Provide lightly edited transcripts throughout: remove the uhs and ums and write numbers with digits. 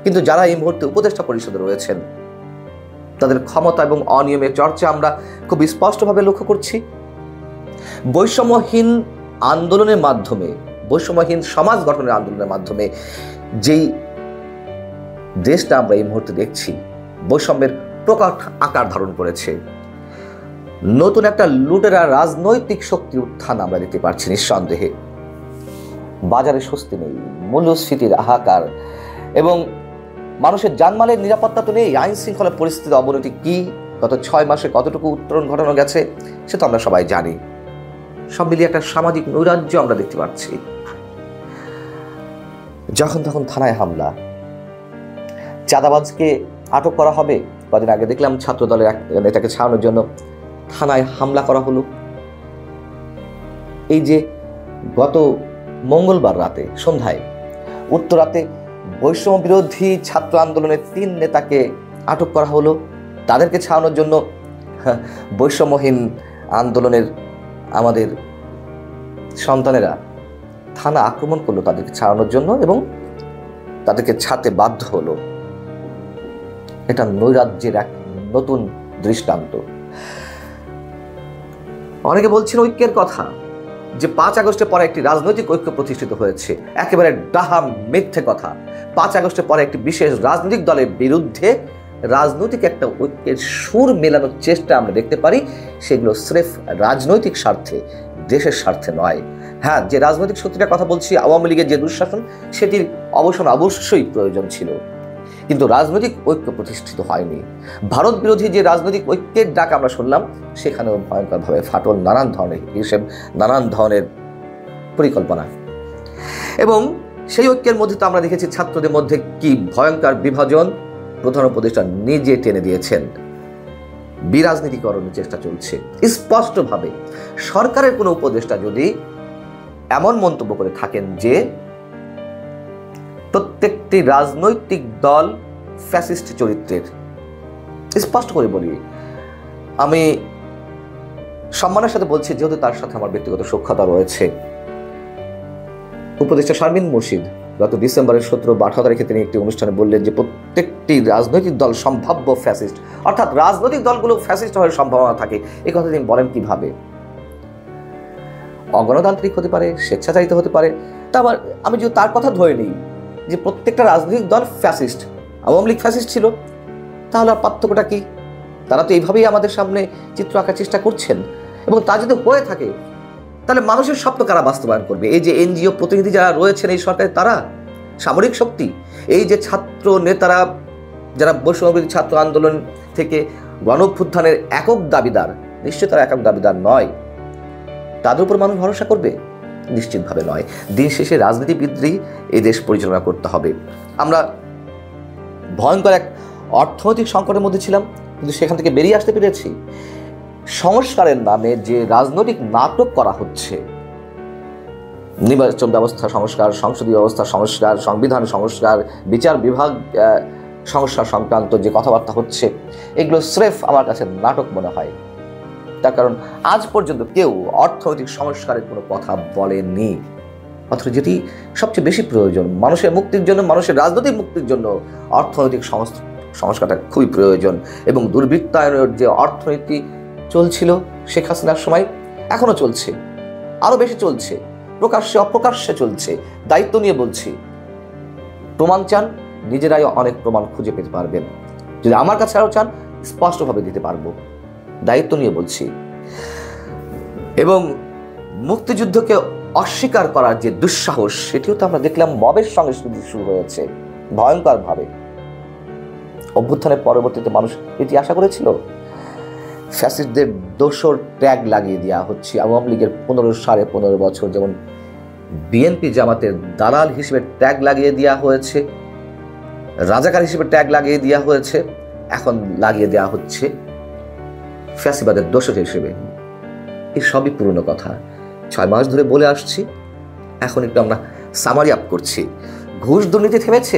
কিন্তু যারা এই মুহূর্তে উপদেষ্টা পরিষদে রয়েছেন তাদের ক্ষমতা এবং অনিয়মের চর্চা আমরা খুব স্পষ্টভাবে লক্ষ্য করছি। বৈষম্যহীন আন্দোলনের মাধ্যমে, বৈষম্যহীন সমাজ গঠনের আন্দোলনের মাধ্যমে যেই দেশটা আমরা এই মুহূর্তে দেখছি বৈষম্যের প্রকট আকার ধারণ করেছে। নতুন একটা লুটেরা রাজনৈতিক শক্তি উত্থান আমরা দেখতে পাচ্ছি নিঃসন্দেহে। বাজারে স্বস্তি নেই, মূল্যস্ফীতির হাহাকার এবং মানুষের জানমালের নিরাপত্তা তো নেই। আইন শৃঙ্খলা পরিস্থিতির অবনতি কি গত 6 মাসে কতটুকু উত্তরণ ঘটানো গেছে সে তো আমরা সবাই জানি। সব মিলিয়ে একটা সামাজিক নৈরাজ্য আমরা দেখতে পাচ্ছি। যখন তখন থানায় হামলা, চাঁদাবাজকে আটক করা হবে। কদিন আগে দেখলাম ছাত্র দলের এক নেতাকে ছাড়ানোর জন্য থানায় হামলা করা হলো। এই যে গত মঙ্গলবার রাতে সন্ধ্যায় উত্তরাতে বৈষম্য বিরোধী ছাত্র আন্দোলনের 3 নেতাকে আটক করা হলো। তাদেরকে ছাড়ানোর জন্য বৈষম্যহীন আন্দোলনের আমাদের সন্তানেরা থানা আক্রমণ করলো তাদেরকে ছাড়ানোর জন্য এবং তাদেরকে ছাড়তে বাধ্য হলো। এটা নৈরাজ্যের এক নতুন দৃষ্টান্ত। অনেকে বলছেন ঐক্যের কথা, যে 5 আগস্টের পরে একটি রাজনৈতিক ঐক্য প্রতিষ্ঠিত হয়েছে। একেবারে ডাহা মিথ্যে কথা। 5 আগস্টের পরে একটি বিশেষ রাজনৈতিক দলের বিরুদ্ধে রাজনৈতিক একটা ঐক্যের সুর মেলানোর চেষ্টা আমরা দেখতে পারি। সেগুলো স্রেফ রাজনৈতিক স্বার্থে, দেশের স্বার্থে নয়। হ্যাঁ, যে রাজনৈতিক শক্তিটার কথা বলছি, আওয়ামী লীগের যে দুঃশাসন, সেটির অবসান অবশ্যই প্রয়োজন ছিল, কিন্তু রাজনৈতিক ঐক্য প্রতিষ্ঠিত হয়নি। ভারত বিরোধী যে রাজনৈতিক ঐক্যের ডাক আমরা শুনলাম, সেখানেও ভয়ঙ্করভাবে ফাটল, নানান ধরনের হিসেব, নানান ধরনের পরিকল্পনা। এবং সেই ঐক্যের মধ্যে তো আমরা দেখেছি ছাত্রদের মধ্যে কি ভয়ঙ্কর বিভাজন প্রধান উপদেষ্টা নিজে টেনে দিয়েছেন। বিরাজনীতিকরণের চেষ্টা চলছে স্পষ্টভাবে। সরকারের কোনো উপদেষ্টা যদি এমন মন্তব্য করে থাকেন যে প্রত্যেকটি রাজনৈতিক দল ফ্যাসিস্ট চরিত্রের, স্পষ্ট করে বলি, আমি সম্মানের সাথে বলছি, যেহেতু তার সাথে আমার ব্যক্তিগত সখ্যতা রয়েছে। উপদেষ্টা শারমিন মুর্শিদ গত ডিসেম্বরের 17 বা 18 তারিখে তিনি একটি অনুষ্ঠানে বললেন যে প্রত্যেকটি রাজনৈতিক দল সম্ভাব্য ফ্যাসিস্ট, অর্থাৎ রাজনৈতিক দলগুলো ফ্যাসিস্ট হওয়ার সম্ভাবনা থাকে। এই কথা তিনি বলেন কিভাবে? অগণতান্ত্রিক হতে পারে, স্বেচ্ছাচারিত হতে পারে। তা আবার আমি যদি তার কথা ধরে নিই যে প্রত্যেকটা রাজনৈতিক দল ফ্যাসিস্ট, আওয়ামী লীগ ফ্যাসিস্ট ছিল, তাহলে আর পার্থক্যটা কি? তারা তো এইভাবেই আমাদের সামনে চিত্র আঁকার চেষ্টা করছেন। এবং তা যদি হয়ে থাকে তাহলে মানুষের স্বপ্ন কারা বাস্তবায়ন করবে? এই যে এনজিও প্রতিনিধি যারা রয়েছেন এই সরকারে, তারা সামরিক শক্তি, এই যে ছাত্র নেতারা যারা বৈষম্যবিরোধী ছাত্র আন্দোলন থেকে গণঅভ্যুত্থানের একক দাবিদার, নিশ্চয় তারা একক দাবিদার নয়, তাদের উপর মানুষ ভরসা করবে? নিশ্চিতভাবে নয়। দিন শেষে রাজনীতিবিদই এই দেশ পরিচালনা করতে হবে। আমরা ভয়ঙ্কর এক অর্থনৈতিক সংকটের মধ্যে ছিলাম, কিন্তু সেখান থেকে বেরিয়ে আসতে পেরেছি। সংস্কারের নামে যে রাজনৈতিক নাটক করা হচ্ছে, নির্বাচন ব্যবস্থা সংস্কার, সংসদীয় ব্যবস্থা সংস্কার, সংবিধান সংস্কার, বিচার বিভাগ সংস্কার সংক্রান্ত যে কথাবার্তা হচ্ছে, এগুলো স্রেফ আমার কাছে নাটক মনে হয়। তার কারণ আজ পর্যন্ত কেউ অর্থনৈতিক সংস্কারের কোনো কথা বলেনি, অথচ যেটি সবচেয়ে বেশি প্রয়োজন মানুষের মুক্তির জন্য, মানুষের রাজনৈতিক মুক্তির জন্য অর্থনৈতিক সংস্কারটা খুবই প্রয়োজন। এবং দুর্বৃত্তায়নের যে অর্থনীতি চলছিল শেখ হাসিনার সময়, এখনো চলছে, আরো বেশি চলছে, প্রকাশ্যে অপ্রকাশ্যে চলছে। দায়িত্ব নিয়ে বলছি, প্রমাণ চান, নিজেরাই অনেক প্রমাণ খুঁজে পেতে পারবেন। যদি আমার কাছে আরো চান, স্পষ্টভাবে দিতে পারবো। দায়িত্ব নিয়ে বলছি। এবং মুক্তিযুদ্ধকে অস্বীকার করার যে দুঃসাহস, সেটিও তো আমরা দেখলাম মবের সঙ্গে শুরু হয়েছে ভয়ঙ্কর ভাবে। অভ্যুত্থানের পরবর্তীতে মানুষ এটি আশা করেছিল? ফ্যাসিস্টদের দোসর ট্যাগ লাগিয়ে দেওয়া হচ্ছে। আওয়ামী লীগের 15 বছর যেমন বিএনপি জামাতের দালাল হিসেবে ট্যাগ লাগিয়ে দেওয়া হয়েছে, রাজাকার হিসেবে ট্যাগ লাগিয়ে দেওয়া হয়েছে, এখন লাগিয়ে দেওয়া হচ্ছে ফ্যাসিবাদের দোসর হিসেবে। এই সবই পুরনো কথা, 6 মাস ধরে বলে আসছি। এখন একটু আমরা সামারি আপ করছি। ঘুষ দুর্নীতি থেমেছে?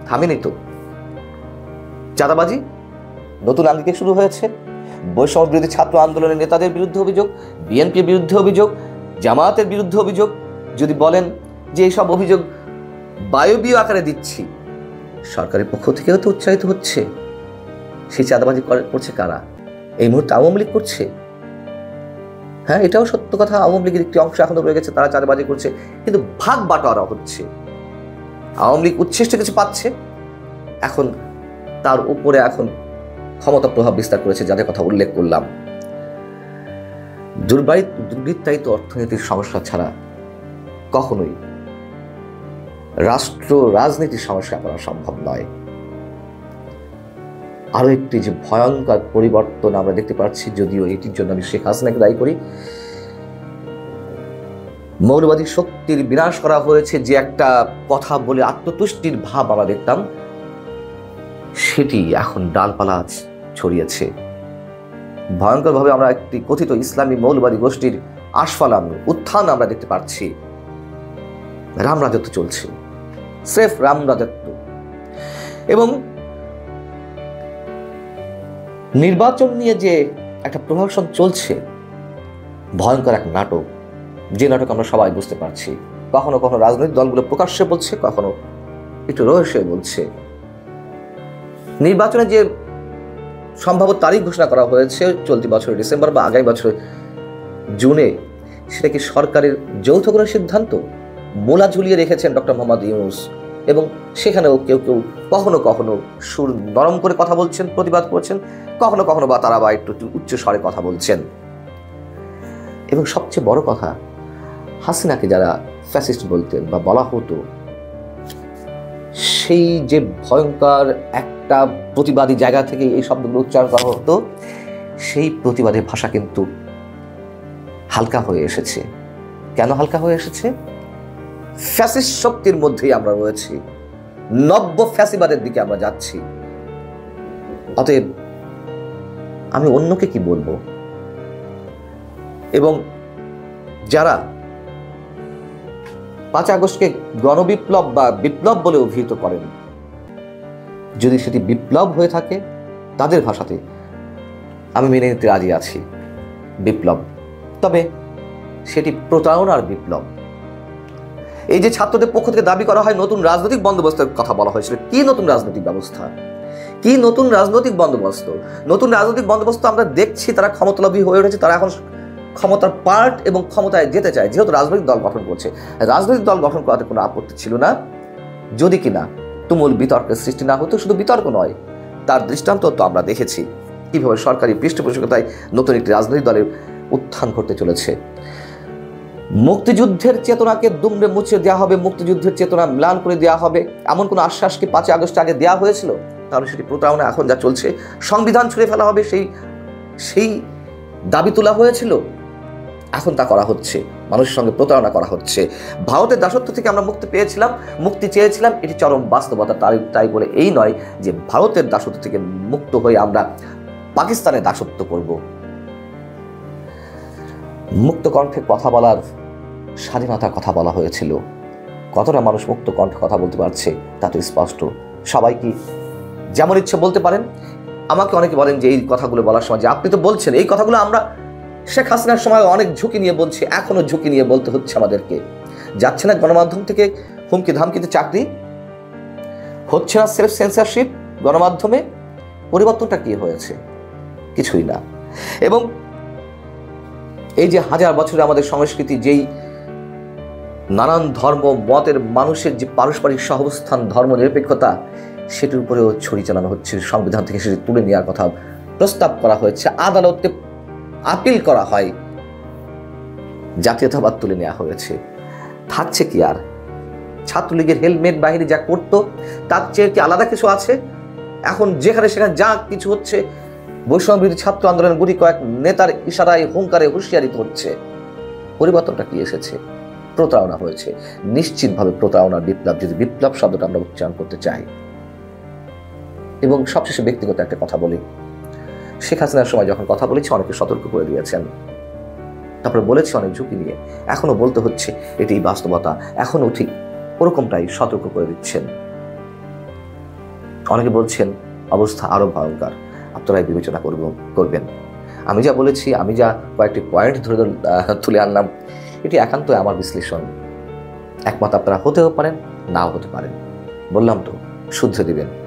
থামেনি তো। চাঁদাবাজি নতুন আঙ্গিকে শুরু হয়েছে। বৈষম্য বিরোধী ছাত্র আন্দোলনের নেতাদের বিরুদ্ধে অভিযোগ, বিএনপির বিরুদ্ধে অভিযোগ, জামায়াতের বিরুদ্ধে অভিযোগ। যদি বলেন যে এইসব অভিযোগ বায়বীয় আকারে দিচ্ছি, সরকারের পক্ষ থেকেও তো উচ্চারিত হচ্ছে। সেই চাঁদাবাজি করছে কারা? এই মুহূর্তে আওয়ামী লীগ করছে। হ্যাঁ, এটাও সত্য কথা, আওয়ামী লীগের একটি অংশ এখনো রয়ে গেছে, তারা চাঁদাবাজি করছে, কিন্তু ভাগ বাটোয়ারা হচ্ছে। আওয়ামী লীগ উচ্ছিষ্ট কিছু পাচ্ছে, এখন তার উপরে এখন ক্ষমতা প্রভাব বিস্তার করেছে, যাদের কথা উল্লেখ করলাম। দুর্বৃত্তায়িত অর্থনীতির সমস্যা ছাড়া কখনোই রাষ্ট্র রাজনীতির সমস্যা করা সম্ভব নয়। আরো একটি যে ভয়ঙ্কর পরিবর্তন আমরা দেখতে পাচ্ছি, যদিও এটির জন্য আমি শেখ হাসিনাকে দায়ী করি, মৌলবাদী শক্তির বিনাশ করা হয়েছে যে একটা কথা বলে আত্মতুষ্টির ভাব আমরা দেখতাম, সেটি এখন ডালপালা ছড়িয়েছে। ভয়ঙ্করভাবে আমরা একটি কথিত ইসলামী মৌলবাদী গোষ্ঠীর আস্ফালন, উত্থান আমরা দেখতে পাচ্ছি। রাম রাজত্ব চলছে, স্রেফ রাম রাজত্ব। এবং নির্বাচন নিয়ে যে একটা প্রহসন চলছে, ভয়ঙ্কর এক নাটক, যে নাটক আমরা সবাই বুঝতে পারছি। কখনো কখনো রাজনৈতিক দলগুলো প্রকাশ্যে বলছে, কখনো একটু রহস্যে বলছে। নির্বাচনে যে সম্ভাব্য তারিখ ঘোষণা করা হয়েছে চলতি বছরের ডিসেম্বর বা আগামী বছরের জুনে, সেটা কি সরকারের যৌথ কোনো সিদ্ধান্ত? মোলা ঝুলিয়ে রেখেছেন ডক্টর মোহাম্মদ ইউনূস, এবং সেখানেও কেউ কেউ কখনো কখনো সুর নরম করে কথা বলছেন, প্রতিবাদ করছেন, কখনো কখনো বা তারা বা একটু উচ্চ স্বরে কথা বলছেন। এবং সবচেয়ে বড় কথা, হাসিনাকে যারা ফ্যাসিস্ট বলতেন বা বলা হতো, সেই যে ভয়ঙ্কর একটা প্রতিবাদী জায়গা থেকে এই শব্দগুলো উচ্চারণ করা হতো, সেই প্রতিবাদের ভাষা কিন্তু হালকা হয়ে এসেছে। কেন হালকা হয়ে এসেছে? ফ্যাসিস্ট শক্তির মধ্যেই আমরা রয়েছি, নব্য ফ্যাসিবাদের দিকে আমরা যাচ্ছি। অতএব আমি অন্যকে কি বলবো? এবং যারা 5 আগস্টকে গণবিপ্লব বা বিপ্লব বলে অভিহিত করেন, যদি সেটি বিপ্লব হয়ে থাকে, তাদের ভাষাতে আমি মেনে নিতে রাজি আছি বিপ্লব, তবে সেটি প্রতারণার বিপ্লব। এই যে ছাত্রদের পক্ষ থেকে দাবি করা হয় নতুন রাজনৈতিক বন্দোবস্তের কথা বলা হয়েছিল, কি নতুন রাজনৈতিক ব্যবস্থা, কি নতুন রাজনৈতিক বন্দোবস্ত? নতুন রাজনৈতিক বন্দোবস্ত আমরা দেখছি তারা ক্ষমতালোভী হয়ে উঠেছে, তারা এখন ক্ষমতার পার্ট এবং ক্ষমতায় যেতে চায়। যেহেতু রাজনৈতিক দল গঠন করছে, রাজনৈতিক দল গঠন করাতে কোনো আপত্তি ছিল না, যদি কিনা তুমুল বিতর্কের সৃষ্টি না হতো। শুধু বিতর্ক নয়, তার দৃষ্টান্ত তো আমরা দেখেছি কিভাবে সরকারি পৃষ্ঠপোষকতায় নতুন একটি রাজনৈতিক দলের উত্থান ঘটতে চলেছে। মুক্তিযুদ্ধের চেতনাকে দুমড়ে মুছে দেওয়া হবে, মুক্তিযুদ্ধের চেতনা ম্লান করে দেওয়া হবে, এমন কোনো আশ্বাস কি 5 আগস্ট আগে দেওয়া হয়েছিল? তাহলে সেটি প্রতারণা। এখন যা চলছে, সংবিধান ছুঁড়ে ফেলা হবে, সেই দাবি তোলা হয়েছিল, এখন তা করা হচ্ছে, মানুষের সঙ্গে প্রতারণা করা হচ্ছে। ভারতের দাসত্ব থেকে আমরা মুক্তি চেয়েছিলাম, এটি চরম বাস্তবতা। তাই বলে এই নয় যে ভারতের দাসত্ব থেকে মুক্ত হয়ে আমরা পাকিস্তানের দাসত্ব করব। মুক্ত কণ্ঠে কথা বলার স্বাধীনতার কথা বলা হয়েছিল, কতটা মানুষ মুক্ত কণ্ঠে কথা বলতে পারছে তা তো স্পষ্ট। সবাই কি যেমন ইচ্ছে বলতে পারেন? আমাকে অনেকে বলেন যে এই কথাগুলো বলার সময় যে আপনি তো বলছেন, এই কথাগুলো আমরা শেখ হাসিনার সময় অনেক ঝুঁকি নিয়ে বলছি, এখনো ঝুঁকি নিয়ে বলতে হচ্ছে আমাদেরকে। যাচ্ছে না গণমাধ্যম থেকে হুমকি ধামকিতে চাকরি, হচ্ছে না সেলফ সেন্সরশিপ গণমাধ্যমে। পরিবর্তনটা কি হয়েছে? কিছুই না। এবং এই যে হাজার বছরে আমাদের সংস্কৃতি, যেই নানান ধর্ম মতের মানুষের যে পারস্পরিক সহাবস্থান, ধর্ম নিরপেক্ষতা, সেটির উপরেও ছড়ি চালানো হচ্ছে। সংবিধান থেকে সেটি তুলে নেওয়ার কথা প্রস্তাব করা হয়েছে, আদালতে আপিল করা হয়, জাতীয়তাবাদ তুলে নেওয়া হয়েছে। থাকছে কি আর? ছাত্রলীগের হেলমেট বাহিনী যা করতো তার চেয়ে কি আলাদা কিছু আছে? এখন যেখানে সেখানে যা কিছু হচ্ছে, বৈষম্যবিরোধী ছাত্র আন্দোলনের গুটি কয়েক নেতার ইশারায়, হুঙ্কারে, হুঁশিয়ারিত হচ্ছে। পরিবর্তনটা কি এসেছে? প্রতারণা হয়েছে, নিশ্চিতভাবে প্রতারণার বিপ্লব, যদি বিপ্লব শব্দটা আমরা উচ্চারণ করতে চাই। এবং সবশেষে ব্যক্তিগত একটা কথা বলি, শেখ হাসিনার সময় যখন কথা বলেছি অনেকে সতর্ক করে দিয়েছেন, তারপরে বলেছি অনেক ঝুঁকি নিয়ে, এখনো বলতে হচ্ছে এটাই বাস্তবতা, এখনো ঠিক ওরকমটাই সতর্ক করে দিচ্ছেন। অনেকে বলছেন অবস্থা আরো ভয়ঙ্কর, আপনারাই বিবেচনা করবেন। আমি যা বলেছি, আমি যা কয়েকটি পয়েন্ট ধরে তুলে আনলাম, এটি একান্তই আমার বিশ্লেষণ। একমত আপনারা হতেও পারেন, নাও হতে পারেন। বললাম তো শুধরে দিবেন।